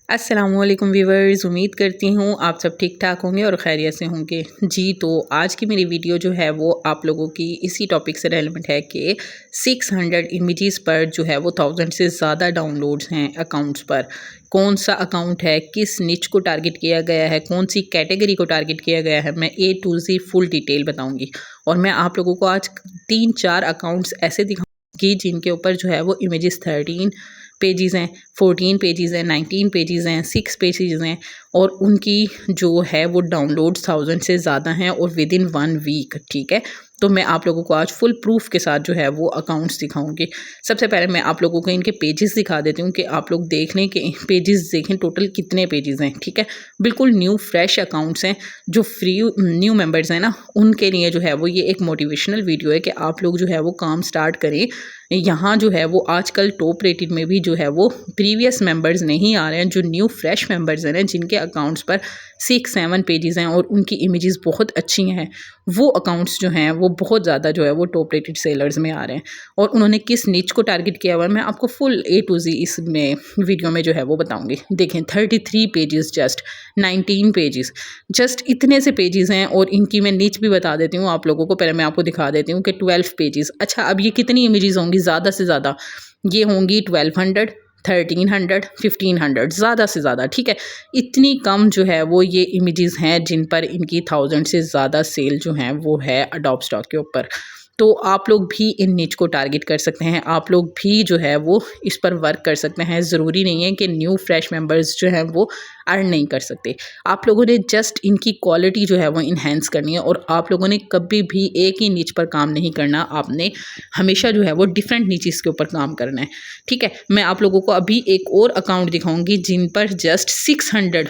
अस्सलामुअलैकुम व्यूवर्स, उम्मीद करती हूँ आप सब ठीक ठाक होंगे और खैरियत से होंगे। जी, तो आज की मेरी वीडियो जो है वो आप लोगों की इसी टॉपिक से रेलेवेंट है कि 600 इमेजेस पर जो है वो 1000 से ज़्यादा डाउनलोड्स हैं अकाउंट्स पर। कौन सा अकाउंट है, किस निच को टारगेट किया गया है, कौन सी कैटेगरी को टारगेट किया गया है, मैं ए टू ज़ी फुल डिटेल बताऊँगी। और मैं आप लोगों को आज 3-4 अकाउंट्स ऐसे दिखाऊँगी जिनके ऊपर जो है वो इमेजेस 13 पेजेस हैं, 14 पेजेस हैं, 19 पेजेस हैं, 6 पेजेस हैं और उनकी जो है वो डाउनलोड्स 1000 से ज़्यादा हैं और विद इन 1 वीक। ठीक है, तो मैं आप लोगों को आज फुल प्रूफ के साथ जो है वो अकाउंट्स दिखाऊंगी। सबसे पहले मैं आप लोगों को इनके पेजेस दिखा देती हूँ कि आप लोग देख लें कि पेजेस देखें टोटल कितने पेजेस हैं। ठीक है, बिल्कुल न्यू फ्रेश अकाउंट्स हैं। जो फ्री न्यू मेंबर्स हैं ना, उनके लिए जो है वो ये एक मोटिवेशनल वीडियो है कि आप लोग जो है वो काम स्टार्ट करें। यहाँ जो है वो आजकल टॉप रेटेड में भी जो है वो प्रीवियस मेंबर्स नहीं आ रहे हैं, जो न्यू फ्रेश मेंबर्स हैं जिनके अकाउंट्स पर 6-7 पेजेस हैं और उनकी इमेजेस बहुत अच्छी हैं, वो अकाउंट्स जो हैं वो बहुत ज़्यादा जो है वो टॉप रेटेड सेलर्स में आ रहे हैं। और उन्होंने किस निच को टारगेट किया हुआ है मैं आपको फुल ए टू जी इसमें वीडियो में जो है वो बताऊंगी। देखें 33 पेजेस, जस्ट 19 पेजेस, जस्ट इतने से पेजेस हैं और इनकी मैं निच भी बता देती हूँ आप लोगों को। पहले मैं आपको दिखा देती हूँ कि 12 पेजेस। अच्छा, अब ये कितनी इमेजेस होंगी? ज़्यादा से ज़्यादा ये होंगी 1200, 1300, 1500, ज़्यादा से ज़्यादा। ठीक है, इतनी कम जो है वो ये इमेजेस हैं जिन पर इनकी 1000 से ज़्यादा सेल जो हैं वो है अडोब स्टॉक के ऊपर। तो आप लोग भी इन निच को टारगेट कर सकते हैं, आप लोग भी जो है वो इस पर वर्क कर सकते हैं। ज़रूरी नहीं है कि न्यू फ्रेश मेंबर्स जो हैं वो अर्न नहीं कर सकते। आप लोगों ने जस्ट इनकी क्वालिटी जो है वो इन्हेंस करनी है और आप लोगों ने कभी भी एक ही निच पर काम नहीं करना, आपने हमेशा जो है वो डिफरेंट निचेस के ऊपर काम करना है। ठीक है, मैं आप लोगों को अभी एक और अकाउंट दिखाऊंगी जिन पर जस्ट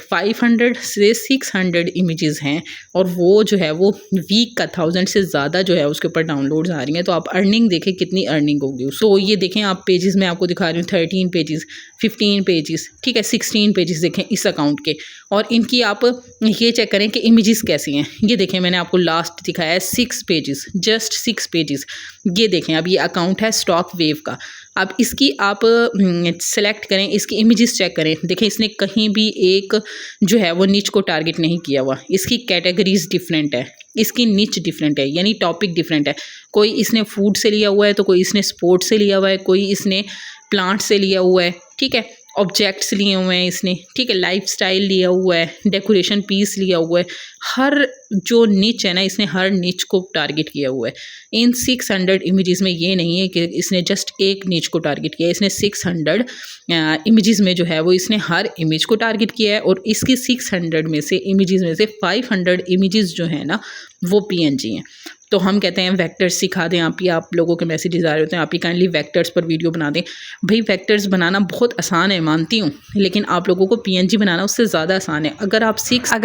500 से 600 इमेजेस हैं और वो जो है वो वीक का 1000 से ज़्यादा जो है उसके ऊपर डाउनलोड्स आ रही हैं। तो आप अर्निंग देखें कितनी अर्निंग होगी। सो ये देखें आप पेजेस में आपको दिखा रही हूँ, 13 पेजेस, 15 पेजेस, ठीक है, 16 पेजेस देखें इस अकाउंट के। और इनकी आप ये चेक करें कि इमेजेस कैसी हैं। ये देखें मैंने आपको लास्ट दिखाया है 6 पेजेस, जस्ट 6 पेजेस। ये देखें, अब ये अकाउंट है स्टॉक वेव का। अब इसकी आप सेलेक्ट करें, इसकी इमेजेस चेक करें। देखें इसने कहीं भी एक जो है वो निच को टारगेट नहीं किया हुआ। इसकी कैटेगरीज डिफरेंट है, इसकी निच डिफरेंट है, यानी टॉपिक डिफरेंट है। कोई इसने फूड से लिया हुआ है, तो कोई इसने स्पोर्ट्स से लिया हुआ है, कोई इसने प्लांट से लिया हुआ है। ठीक है, ऑब्जेक्ट्स लिए हुए हैं इसने, ठीक है, लाइफस्टाइल लिया हुआ है, डेकोरेशन पीस लिया हुआ है। हर जो निच है ना, इसने हर निच को टारगेट किया हुआ है। इन 600 इमेजेस में ये नहीं है कि इसने जस्ट एक निच को टारगेट किया है, इसने 600 इमेजेस में जो है वो इसने हर इमेज को टारगेट किया है। और इसकी 600 में से इमेजेस में से 500 इमेजेस जो है ना वो पीएनजी हैं। तो हम कहते हैं वेक्टर्स सिखा दें आप, या आप लोगों के मैसेजेस आ रहे होते हैं आप ही काइंडली वेक्टर्स पर वीडियो बना दें। भाई वेक्टर्स बनाना बहुत आसान है, मानती हूँ, लेकिन आप लोगों को पीएनजी बनाना उससे ज़्यादा आसान है। अगर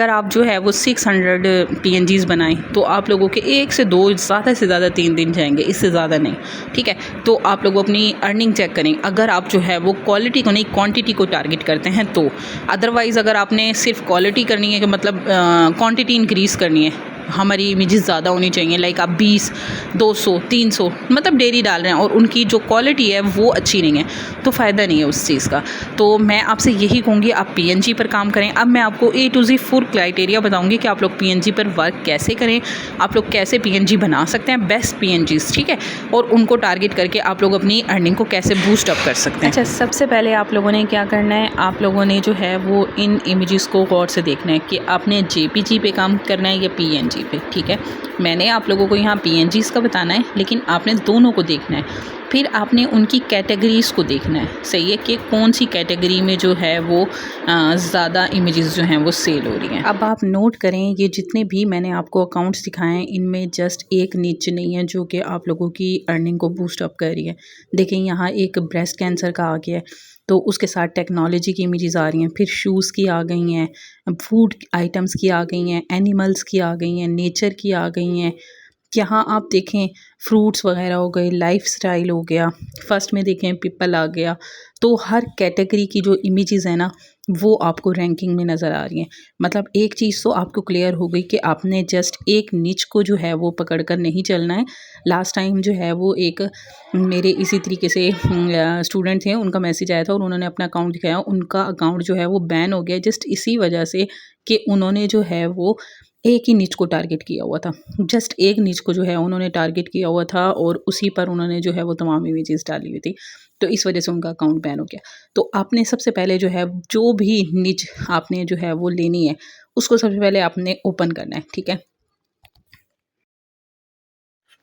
आप जो है वो 600 पीएनजीज बनाएं तो आप लोगों के 1 से 2, ज़्यादा से ज़्यादा 3 दिन जाएंगे, इससे ज़्यादा नहीं। ठीक है, तो आप लोग अपनी अर्निंग चेक करें। अगर आप जो है वो क्वालिटी को नहीं क्वांटिटी को टारगेट करते हैं तो, अदरवाइज़ अगर आपने सिर्फ क्वालिटी करनी है कि मतलब क्वांटिटी इंक्रीज़ करनी है, हमारी इमेजेस ज़्यादा होनी चाहिए, लाइक आप 20, 200, 300 मतलब डेली डाल रहे हैं और उनकी जो क्वालिटी है वो अच्छी नहीं है, तो फ़ायदा नहीं है उस चीज़ का। तो मैं आपसे यही कहूँगी आप पीएनजी पर काम करें। अब मैं आपको ए टू जी फुल क्राइटेरिया बताऊँगी कि आप लोग पीएनजी पर वर्क कैसे करें, आप लोग कैसे पीएनजी बना सकते हैं, बेस्ट पीएनजीज, ठीक है, और उनको टारगेट करके आप लोग अपनी अर्निंग को कैसे बूस्ट अप कर सकते हैं। अच्छा, सबसे पहले आप लोगों ने क्या करना है, आप लोगों ने जो है वो इन इमेजेस को गौर से देखना है कि आपने जेपीजी पे काम करना है या पीएनजी पे। ठीक है, मैंने आप लोगों को यहाँ पीएनजीज का बताना है, लेकिन आपने दोनों को देखना है। फिर आपने उनकी कैटेगरीज़ को देखना है, सही है, कि कौन सी कैटेगरी में जो है वो ज़्यादा इमेजेस जो हैं वो सेल हो रही हैं। अब आप नोट करें, ये जितने भी मैंने आपको अकाउंट्स दिखाए हैं इनमें जस्ट एक निच नहीं है जो कि आप लोगों की अर्निंग को बूस्ट अप कर रही है। देखें यहाँ एक ब्रेस्ट कैंसर का आ गया है, तो उसके साथ टेक्नोलॉजी की इमेजेस आ रही हैं, फिर शूज़ की आ गई हैं, फूड आइटम्स की आ गई हैं, एनिमल्स की आ गई हैं, नेचर की आ गई हैं। यहाँ आप देखें फ्रूट्स वगैरह हो गए, लाइफस्टाइल हो गया, फर्स्ट में देखें पीपल आ गया, तो हर कैटेगरी की जो इमेजेस है ना वो आपको रैंकिंग में नज़र आ रही हैं। मतलब एक चीज़ तो आपको क्लियर हो गई कि आपने जस्ट एक निच को जो है वो पकड़ कर नहीं चलना है। लास्ट टाइम जो है वो एक मेरे इसी तरीके से स्टूडेंट थे, उनका मैसेज आया था और उन्होंने अपना अकाउंट दिखाया, उनका अकाउंट जो है वो बैन हो गया जस्ट इसी वजह से कि उन्होंने जो है वो एक ही निच को टारगेट किया हुआ था। जस्ट एक निच को जो है उन्होंने टारगेट किया हुआ था और उसी पर उन्होंने जो है वो तमाम इमेजेस डाली हुई थी, तो इस वजह से उनका अकाउंट बैन हो गया। तो आपने सबसे पहले जो है जो भी निच आपने जो है वो लेनी है उसको सबसे पहले आपने ओपन करना है, ठीक है।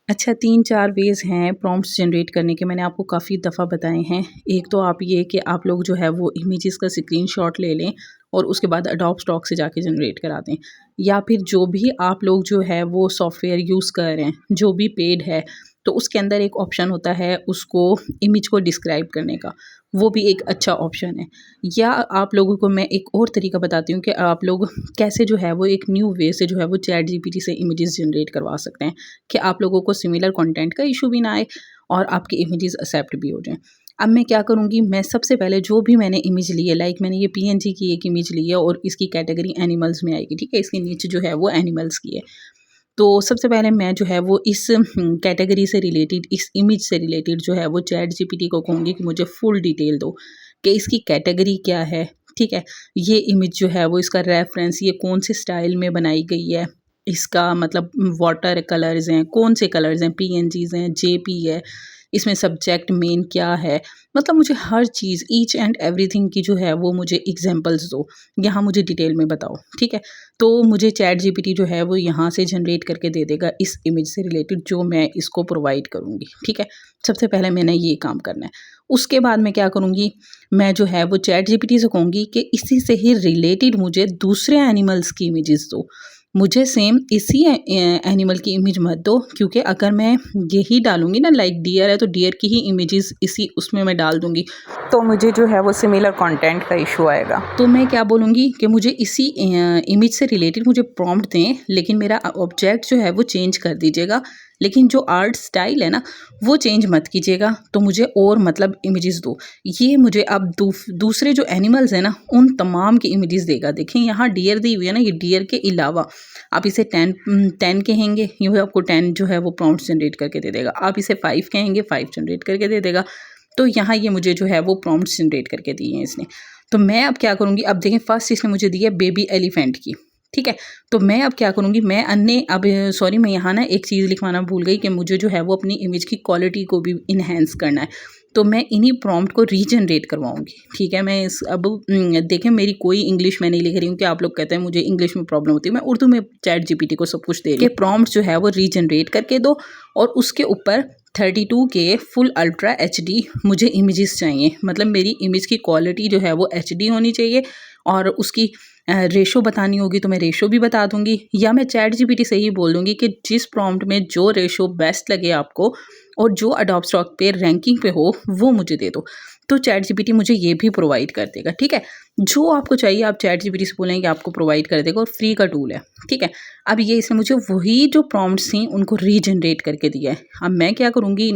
अच्छा 3-4 वेज़ हैं प्रॉम्प्ट्स जनरेट करने के, मैंने आपको काफ़ी दफ़ा बताए हैं। एक तो आप ये कि आप लोग जो है वो इमेजेस का स्क्रीनशॉट ले लें और उसके बाद एडोब स्टॉक से जाके जनरेट करा दें, या फिर जो भी आप लोग जो है वो सॉफ्टवेयर यूज़ कर रहे हैं जो भी पेड है, तो उसके अंदर एक ऑप्शन होता है उसको इमेज को डिस्क्राइब करने का, वो भी एक अच्छा ऑप्शन है। या आप लोगों को मैं एक और तरीका बताती हूँ कि आप लोग कैसे जो है वो एक न्यू वे से जो है वो चैट जीपीटी से इमेजेस जनरेट करवा सकते हैं कि आप लोगों को सिमिलर कंटेंट का इशू भी ना आए और आपकी इमेजेस एक्सेप्ट भी हो जाएं। अब मैं क्या करूँगी, मैं सबसे पहले जो भी मैंने इमेज ली है, लाइक मैंने ये पीएनजी की एक इमेज ली है और इसकी कैटेगरी एनिमल्स में आएगी, ठीक है, इसकी नीचे जो है वो एनिमल्स की है। तो सबसे पहले मैं जो है वो इस कैटेगरी से रिलेटेड, इस इमेज से रिलेटेड जो है वो चैट जीपीटी को कहूँगी कि मुझे फुल डिटेल दो कि इसकी कैटेगरी क्या है, ठीक है। ये इमेज जो है वो इसका रेफरेंस ये कौन से स्टाइल में बनाई गई है, इसका मतलब वाटर कलर्स हैं, कौन से कलर्स हैं, पीएनजीज़ हैं, जेपी है, इसमें सब्जेक्ट मेन क्या है, मतलब मुझे हर चीज़ ईच एंड एवरीथिंग की जो है वो मुझे एग्जांपल्स दो, यहाँ मुझे डिटेल में बताओ, ठीक है। तो मुझे चैट जीपीटी जो है वो यहाँ से जनरेट करके दे देगा इस इमेज से रिलेटेड जो मैं इसको प्रोवाइड करूँगी, ठीक है। सबसे पहले मैंने ये काम करना है। उसके बाद मैं क्या करूँगी, मैं जो है वो चैट जीपीटी से कहूँगी कि इसी से ही रिलेटेड मुझे दूसरे एनिमल्स की इमेजेस दो, मुझे सेम इसी एनिमल की इमेज मत दो, क्योंकि अगर मैं यही डालूँगी ना, लाइक डियर है तो डियर की ही इमेजेस इसी उसमें मैं डाल दूँगी, तो मुझे जो है वो सिमिलर कंटेंट का इशू आएगा। तो मैं क्या बोलूँगी कि मुझे इसी इमेज से रिलेटेड मुझे प्रॉम्प्ट दें, लेकिन मेरा ऑब्जेक्ट जो है वो चेंज कर दीजिएगा, लेकिन जो आर्ट स्टाइल है ना वो चेंज मत कीजिएगा, तो मुझे और मतलब इमेजेस दो। ये मुझे अब दूसरे जो एनिमल्स हैं ना उन तमाम की इमेजेस देगा। देखें यहाँ डियर दी हुई है ना, ये डियर के अलावा आप इसे 10 कहेंगे, ये आपको 10 जो है वो प्रॉम्प्ट जनरेट करके दे देगा। आप इसे 5 कहेंगे, 5 जनरेट करके दे देगा। तो यहाँ ये मुझे जो है वो प्रॉम्प्ट जनरेट करके दिए हैं इसने। तो मैं अब क्या करूँगी, अब देखें फर्स्ट इसने मुझे दी है बेबी एलिफेंट की, ठीक है। तो मैं अब क्या करूँगी, मैं सॉरी मैं यहाँ ना एक चीज़ लिखवाना भूल गई कि मुझे जो है वो अपनी इमेज की क्वालिटी को भी इन्हेंस करना है, तो मैं इन्हीं प्रॉम्प्ट को रीजनरेट करवाऊँगी, ठीक है। मैं देखें मेरी कोई इंग्लिश मैं नहीं लिख रही हूँ कि आप लोग कहते हैं मुझे इंग्लिश में प्रॉब्लम होती है, मैं उर्दू में चैट जीपीटी को सब कुछ दे रही हूँ कि प्रॉम्प्ट जो है वो रीजनरेट करके दो और उसके ऊपर 32 के फुल अल्ट्रा एचडी मुझे इमेजेस चाहिए, मतलब मेरी इमेज की क्वालिटी जो है वो एचडी होनी चाहिए और उसकी रेशो बतानी होगी तो मैं रेशो भी बता दूंगी, या मैं चैट जीपीटी से ही बोल दूंगी कि जिस प्रॉम्प्ट में जो रेशो बेस्ट लगे आपको और जो अडोब स्टॉक पे रैंकिंग पे हो वो मुझे दे दो, तो चैट जीपीटी मुझे ये भी प्रोवाइड कर देगा, ठीक है। जो आपको चाहिए आप चैट जीपीटी से बोलेंगे आपको प्रोवाइड कर देगा और फ्री का टूल है, ठीक है। अब ये इसने मुझे वही जो प्रॉम्प्ट्स थी उनको रीजनरेट करके दिया है। अब मैं क्या करूँगी,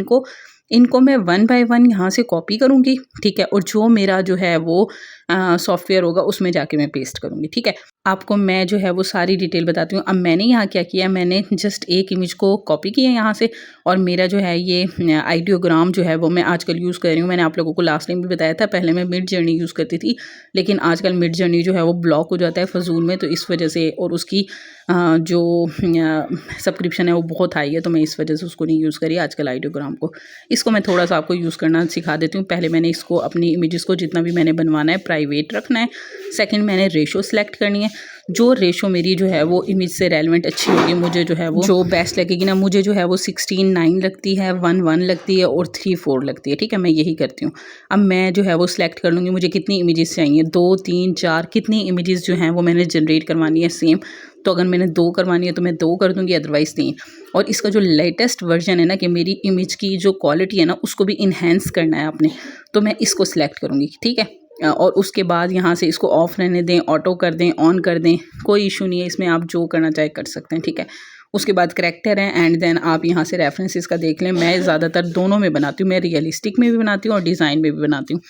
इनको मैं 1 बाय 1 यहाँ से कॉपी करूँगी, ठीक है, और जो मेरा जो है वो सॉफ्टवेयर होगा उसमें जाके मैं पेस्ट करूँगी, ठीक है। आपको मैं जो है वो सारी डिटेल बताती हूँ। अब मैंने यहाँ क्या किया, मैंने जस्ट एक इमेज को कॉपी किया यहाँ से और मेरा जो है ये आइडियोग्राम जो है वो मैं आजकल यूज़ कर रही हूँ। मैंने आप लोगों को लास्ट टाइम भी बताया था, पहले मैं मिड जर्नी यूज़ करती थी, लेकिन आजकल मिड जर्नी जो है वो ब्लॉक हो जाता है फजूल में, तो इस वजह से, और उसकी जो सब्सक्रिप्शन है वो बहुत हाई है, तो मैं इस वजह से उसको नहीं यूज़ करी आजकल आइडियोग्राम को। इसको मैं थोड़ा सा आपको यूज़ करना सिखा देती हूँ। पहले मैंने इसको अपनी इमेजेस को जितना भी मैंने बनवाना है प्राइवेट रखना है। सेकंड मैंने रेशो सेलेक्ट करनी है, जो रेशो मेरी जो है वो इमेज से रेलेवेंट अच्छी होगी, मुझे जो है वो जो बेस्ट लगेगी ना, मुझे जो है वो 16:9 लगती है, 1:1 लगती है और 3:4 लगती है, ठीक है। मैं यही करती हूँ। अब मैं जो है वो सिलेक्ट कर लूँगी मुझे कितनी इमेजेस चाहिए, 2, 3, 4 कितनी इमेजेस जो हैं वो मैंने जनरेट करवानी है सेम। तो अगर मैंने 2 करवानी है तो मैं 2 कर दूँगी, अदरवाइज़ 3। और इसका जो लेटेस्ट वर्जन है ना कि मेरी इमेज की जो क्वालिटी है ना उसको भी इन्हेंस करना है आपने, तो मैं इसको सिलेक्ट करूँगी, ठीक है। और उसके बाद यहाँ से इसको ऑफ रहने दें, ऑटो कर दें, ऑन कर दें, कोई इशू नहीं है इसमें, आप जो करना चाहे कर सकते हैं, ठीक है। उसके बाद करैक्टर है एंड देन आप यहाँ से रेफरेंसेस का देख लें। मैं ज़्यादातर दोनों में बनाती हूँ, मैं रियलिस्टिक में भी बनाती हूँ और डिज़ाइन में भी बनाती हूँ।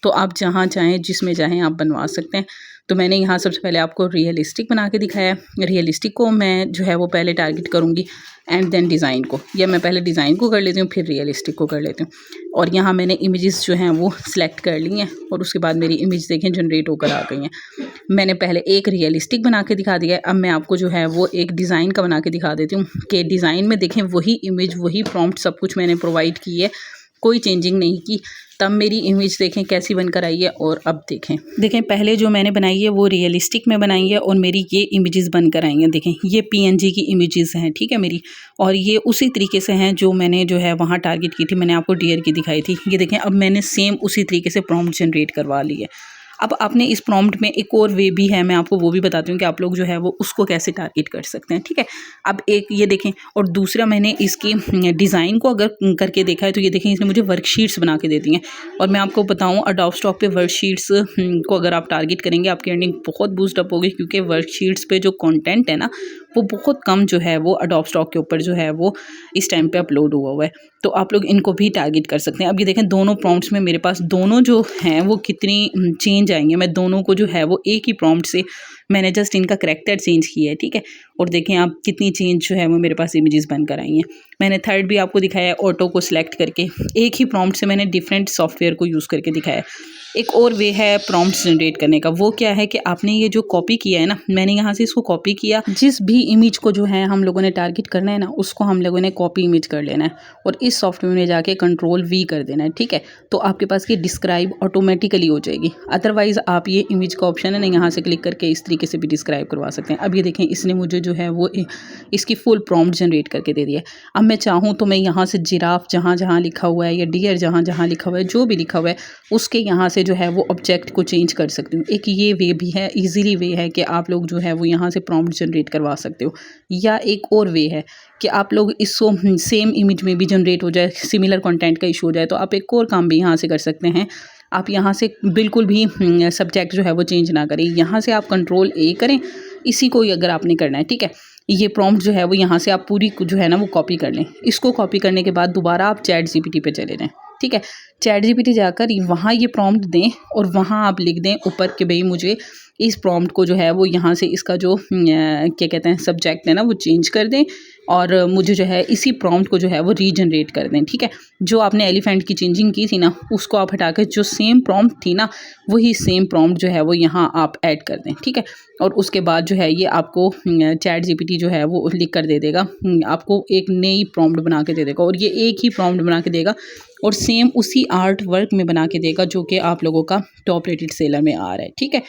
तो आप जहाँ चाहें जिसमें चाहें आप बनवा सकते हैं। तो मैंने यहाँ सबसे पहले आपको रियलिस्टिक बना के दिखाया है। रियलिस्टिक को मैं जो है वो पहले टारगेट करूँगी एंड देन डिज़ाइन को, या मैं पहले डिज़ाइन को कर लेती हूँ फिर रियलिस्टिक को कर लेती हूँ। और यहाँ मैंने इमेजेस जो हैं वो सिलेक्ट कर ली हैं और उसके बाद मेरी इमेज देखें जनरेट होकर आ गई हैं। मैंने पहले एक रियलिस्टिक बना के दिखा दिया है, अब मैं आपको जो है वो एक डिज़ाइन का बना के दिखा देती हूँ कि डिज़ाइन में देखें वही इमेज वही प्रॉम्प्ट सब कुछ मैंने प्रोवाइड की है, कोई चेंजिंग नहीं की। तब मेरी इमेज देखें कैसी बनकर आई है और अब देखें पहले जो मैंने बनाई है वो रियलिस्टिक में बनाई है और मेरी ये इमेजेस बनकर आई हैं। देखें ये पीएनजी की इमेजेस हैं, ठीक है मेरी, और ये उसी तरीके से हैं जो मैंने जो है वहाँ टारगेट की थी, मैंने आपको डियर की दिखाई थी। ये देखें अब मैंने सेम उसी तरीके से प्रॉम्प्ट जनरेट करवा ली है। अब आपने इस प्रॉम्प्ट में एक और वे भी है, मैं आपको वो भी बताती हूँ कि आप लोग जो है वो उसको कैसे टारगेट कर सकते हैं, ठीक है। अब एक ये देखें, और दूसरा मैंने इसकी डिज़ाइन को अगर करके देखा है तो ये देखें इसने मुझे वर्कशीट्स बना के दे दी हैं। और मैं आपको बताऊँ अडोब स्टॉक पे वर्कशीट्स को अगर आप टारगेट करेंगे आपकी अर्निंग बहुत बूस्ट अप होगी, क्योंकि वर्कशीट्स पे जो कंटेंट है ना वो बहुत कम जो है वो अडोब स्टॉक के ऊपर जो है वो इस टाइम पे अपलोड हुआ है। तो आप लोग इनको भी टारगेट कर सकते हैं। अब ये देखें दोनों प्रॉम्प्ट्स में मेरे पास दोनों जो हैं वो कितनी चेंज आएंगे। मैं दोनों को जो है वो एक ही प्रॉम्प्ट से मैंने जस्ट इनका करैक्टर चेंज किया है, ठीक है। और देखें आप कितनी चेंज जो है वो मेरे पास इमेजेस बनकर आई हैं। मैंने थर्ड भी आपको दिखाया है ऑटो को सिलेक्ट करके, एक ही प्रॉम्प्ट से मैंने डिफरेंट सॉफ्टवेयर को यूज़ करके दिखाया है। एक और वे है प्रॉम्प्ट्स जनरेट करने का, वो क्या है कि आपने ये जो कॉपी किया है ना, मैंने यहाँ से इसको कॉपी किया, जिस भी इमेज को जो है हम लोगों ने टारगेट करना है ना उसको हम लोगों ने कॉपी इमेज कर लेना है और इस सॉफ्टवेयर में जाके कंट्रोल वी कर देना है, ठीक है। तो आपके पास ये डिस्क्राइब ऑटोमेटिकली हो जाएगी। अदरवाइज़ आप ये इमेज का ऑप्शन है ना यहाँ से क्लिक करके इस तरीके से भी डिस्क्राइब करवा सकते हैं। अब ये देखें इसने मुझे जो है वो इसकी फुल प्रॉम्प्ट जनरेट करके दे दिया है। अब मैं चाहूँ तो मैं यहाँ से जिराफ जहाँ जहाँ लिखा हुआ है या डियर जहाँ जहाँ लिखा हुआ है, जो भी लिखा हुआ है उसके यहाँ से जो है वो ऑब्जेक्ट को चेंज कर सकती हूँ। एक ये वे भी है, इजीली वे है कि आप लोग जो है वो यहाँ से प्रॉम्प्ट जनरेट करवा सकते हो। या एक और वे है कि आप लोग इसको सेम इमेज में भी जनरेट हो जाए, सिमिलर कंटेंट का इशू हो जाए तो आप एक और काम भी यहाँ से कर सकते हैं। आप यहाँ से बिल्कुल भी सब्जेक्ट जो है वो चेंज ना करें, यहाँ से आप कंट्रोल ए करें, इसी को ही अगर आपने करना है, ठीक है। ये प्रॉम्प्ट जो है वो यहाँ से आप पूरी जो है ना वो कॉपी कर लें। इसको कॉपी करने के बाद दोबारा आप चैट जीपीटी पे चले जाएं, ठीक है। चैट जीपीटी जाकर वहाँ ये प्रॉम्प्ट दें और वहाँ आप लिख दें ऊपर कि भाई मुझे इस प्रॉम्प्ट को जो है वो यहाँ से इसका जो क्या कहते हैं सब्जेक्ट है ना वो चेंज कर दें और मुझे जो है इसी प्रॉम्प्ट को जो है वो रीजनरेट कर दें, ठीक है। जो आपने एलिफेंट की चेंजिंग की थी ना उसको आप हटाकर जो सेम प्रॉम्प्ट थी ना वही सेम प्रॉम्प्ट जो है वो यहाँ आप ऐड कर दें, ठीक है। और उसके बाद जो है ये आपको चैट जीपीटी जो है वो लिख कर दे देगा, आपको एक नई प्रॉम्प्ट बना के दे देगा और ये एक ही प्रॉम्प्ट बना के देगा और सेम उसी आर्ट वर्क में बना के देगा जो कि आप लोगों का टॉप रेटेड सेलर में आ रहा है, ठीक है।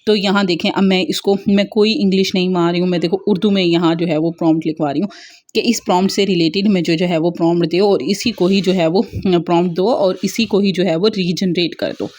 तो यहाँ देखें अब मैं कोई इंग्लिश नहीं मार रही हूँ, मैं देखो उर्दू में यहाँ जो है वो प्रॉम्प्ट लिखवा रही हूँ कि इस प्रॉम्प्ट से रिलेटेड में जो है वो प्रॉम्प्ट दो और इसी को ही जो है वो प्रॉम्प्ट दो और इसी को ही जो है वो रीजनरेट कर दो।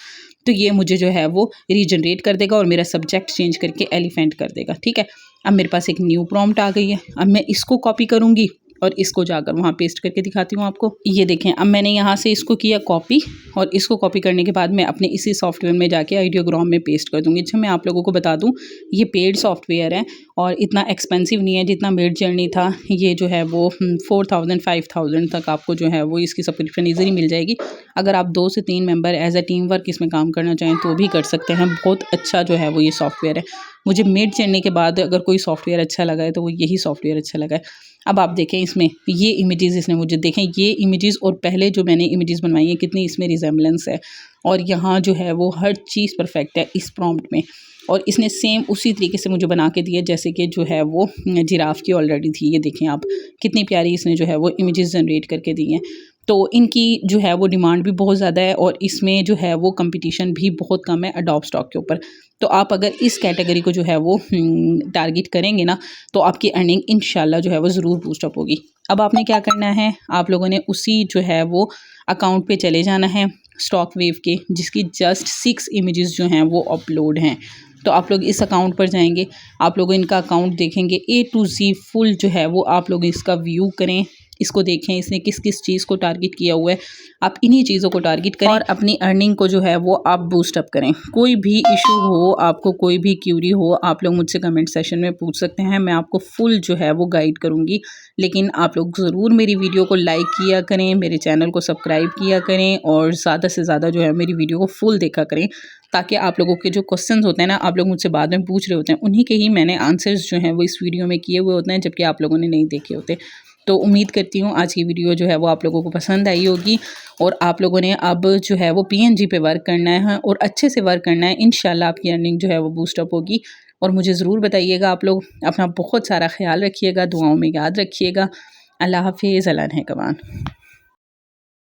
तो ये मुझे जो है वो रीजनरेट कर देगा और मेरा सब्जेक्ट चेंज करके एलिफेंट कर देगा, ठीक है। अब मेरे पास एक न्यू प्रॉम्प्ट आ गई है। अब मैं इसको कॉपी करूँगी और इसको जाकर वहाँ पेस्ट करके दिखाती हूँ आपको। ये देखें अब मैंने यहाँ से इसको किया कॉपी और इसको कॉपी करने के बाद मैं अपने इसी सॉफ्टवेयर में जाके आइडियोग्राम में पेस्ट कर दूँगी। अच्छा मैं आप लोगों को बता दूँ ये पेड सॉफ्टवेयर है और इतना एक्सपेंसिव नहीं है जितना मेड जर्नी था। ये जो है वो 4000 5000 तक आपको जो है वो इसकी सब्सक्रिप्शन ईजिली मिल जाएगी। अगर आप 2 से 3 member as a team work इसमें काम करना चाहें तो भी कर सकते हैं। बहुत अच्छा जो है वो ये सॉफ्टवेयर है। मुझे मेड जर्नी के बाद अगर कोई सॉफ्टवेयर अच्छा लगा है तो वो यही सॉफ्टवेयर अच्छा लगा है। अब आप देखें इसमें ये इमेजेस इसने मुझे देखें ये इमेजेस और पहले जो मैंने इमेजेस बनवाई हैं कितनी इसमें रिजेम्बलेंस है और यहाँ जो है वो हर चीज़ परफेक्ट है इस प्रॉम्प्ट में और इसने सेम उसी तरीके से मुझे बना के दिया जैसे कि जो है वो जिराफ की ऑलरेडी थी। ये देखें आप कितनी प्यारी इसने जो है वो इमेजेस जनरेट करके दी हैं। तो इनकी जो है वो डिमांड भी बहुत ज़्यादा है और इसमें जो है वो कंपटीशन भी बहुत कम है अडोब स्टॉक के ऊपर। तो आप अगर इस कैटेगरी को जो है वो टारगेट करेंगे ना तो आपकी अर्निंग इंशाल्लाह जो है वो ज़रूर बूस्ट अप होगी। अब आपने क्या करना है, आप लोगों ने उसी जो है वो अकाउंट पे चले जाना है स्टॉक वेव के, जिसकी जस्ट 6 इमेजेस जो हैं वो अपलोड हैं। तो आप लोग इस अकाउंट पर जाएंगे, आप लोग इनका अकाउंट देखेंगे A to Z फुल जो है वो आप लोग इसका व्यू करें, इसको देखें इसने किस किस चीज़ को टारगेट किया हुआ है, आप इन्हीं चीज़ों को टारगेट करें और अपनी अर्निंग को जो है वो आप बूस्टअप करें। कोई भी इशू हो, आपको कोई भी क्यूरी हो, आप लोग मुझसे कमेंट सेशन में पूछ सकते हैं, मैं आपको फुल जो है वो गाइड करूँगी। लेकिन आप लोग ज़रूर मेरी वीडियो को लाइक किया करें, मेरे चैनल को सब्सक्राइब किया करें और ज़्यादा से ज़्यादा जो है मेरी वीडियो को फुल देखा करें, ताकि आप लोगों के जो क्वेश्चंस होते हैं ना, आप लोग मुझसे बाद में पूछ रहे होते हैं, उन्हीं के ही मैंने आंसर्स जो हैं वो इस वीडियो में किए हुए होते हैं, जबकि आप लोगों ने नहीं देखे होते। तो उम्मीद करती हूँ आज की वीडियो जो है वो आप लोगों को पसंद आई होगी और आप लोगों ने अब जो है वो PNG पे वर्क करना है और अच्छे से वर्क करना है। इंशाल्लाह आपकी अर्निंग जो है वो बूस्टअप होगी। और मुझे ज़रूर बताइएगा, आप लोग अपना बहुत सारा ख्याल रखिएगा, दुआओं में याद रखिएगा। अल्लाह हाफिज़, अल्लाह नेगहबान।